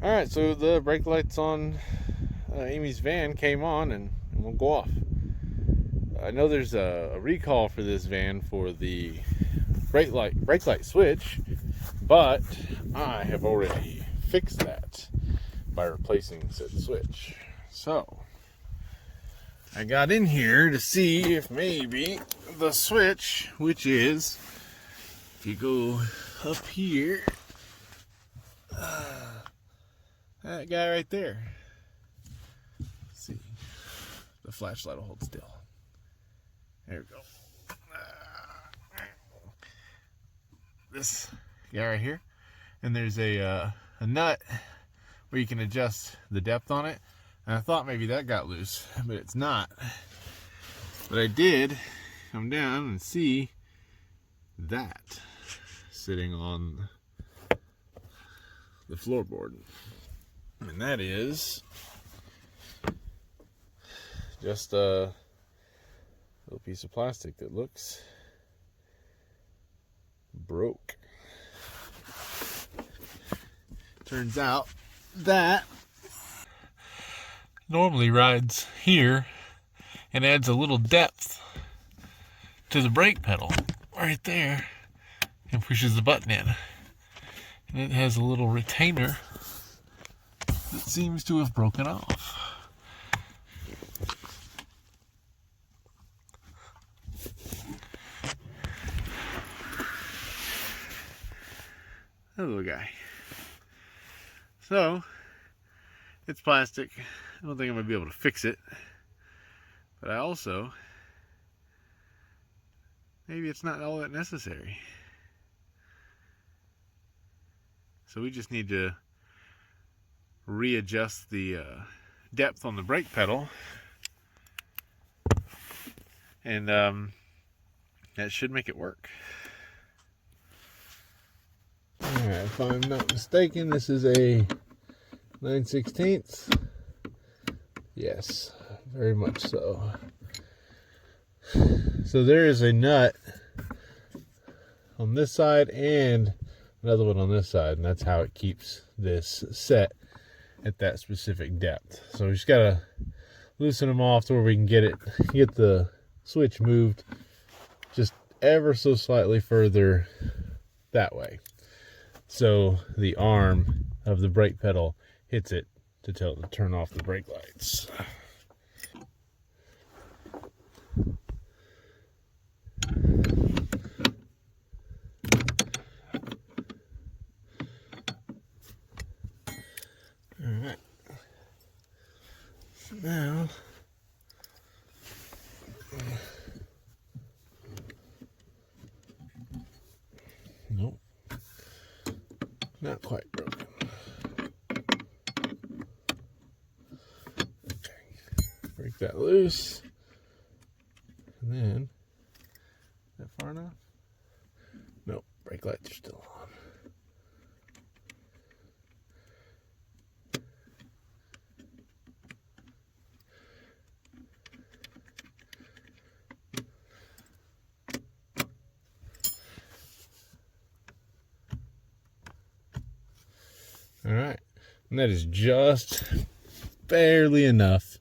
Alright, so the brake lights on Amy's van came on and won't go off. I know there's a recall for this van for the brake light switch, but I have already fixed that by replacing said switch. So I got in here to see if maybe the switch, which is, if you go up here, that guy right there. Let's see, the flashlight will hold still. There we go. This guy right here, and there's a nut where you can adjust the depth on it. And I thought maybe that got loose, but it's not. But I did come down and see that sitting on the floorboard. And that is just a little piece of plastic that looks broke. Turns out that normally rides here and adds a little depth to the brake pedal right there and pushes the button in. And it has a little retainer that seems to have broken off. That little guy. So, it's plastic. I don't think I'm going to be able to fix it. But I also, maybe it's not all that necessary. So we just need to readjust the depth on the brake pedal. And that should make it work. Alright, if I'm not mistaken, this is a 9/16. Yes, very much so. So there is a nut on this side and another one on this side, and that's how it keeps this set at that specific depth. So we just gotta loosen them off to where we can get the switch moved just ever so slightly further that way, so the arm of the brake pedal hits it to turn off the brake lights. Alright. Now, nope, not quite broken. Okay, break that loose, and then, is that far enough? Nope, brake lights are still on. Alright, and that is just barely enough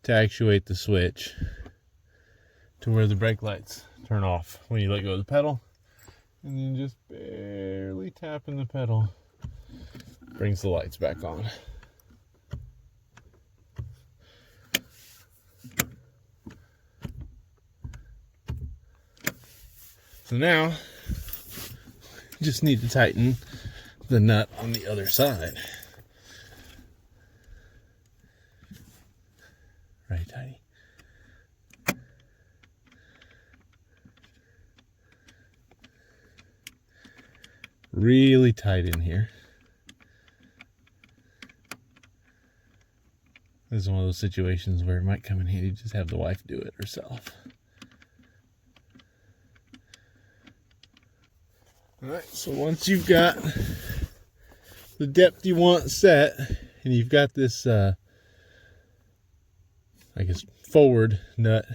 to actuate the switch to where the brake lights turn off when you let go of the pedal, and then just barely tapping the pedal brings the lights back on. So now you just need to tighten the nut on the other side. Right, tighty. Really tight in here. This is one of those situations where it might come in handy to just have the wife do it herself. Alright, so once you've got the depth you want set, and you've got this, I guess, forward nut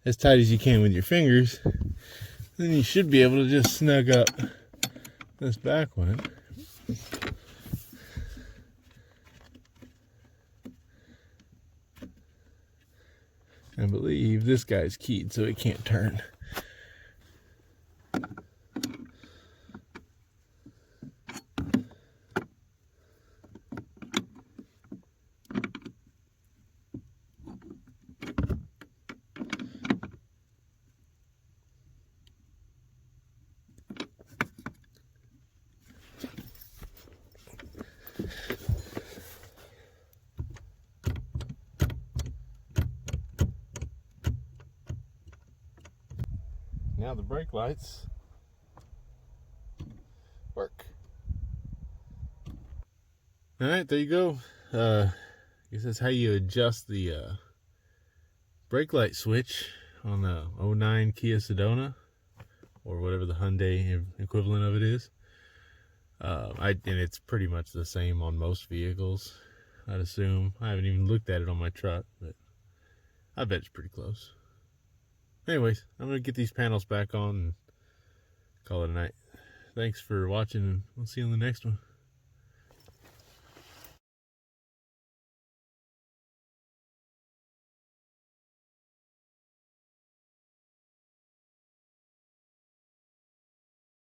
as tight as you can with your fingers, then you should be able to just snug up this back one. believe this guy's keyed so it can't turn. Now the brake lights work. Alright, there you go. I guess that's how you adjust the brake light switch on the 09 Kia Sedona, or whatever the Hyundai equivalent of it is. And it's pretty much the same on most vehicles, I'd assume. I haven't even looked at it on my truck, but I bet it's pretty close. Anyways, I'm going to get these panels back on and call it a night. Thanks for watching, and we'll see you on the next one.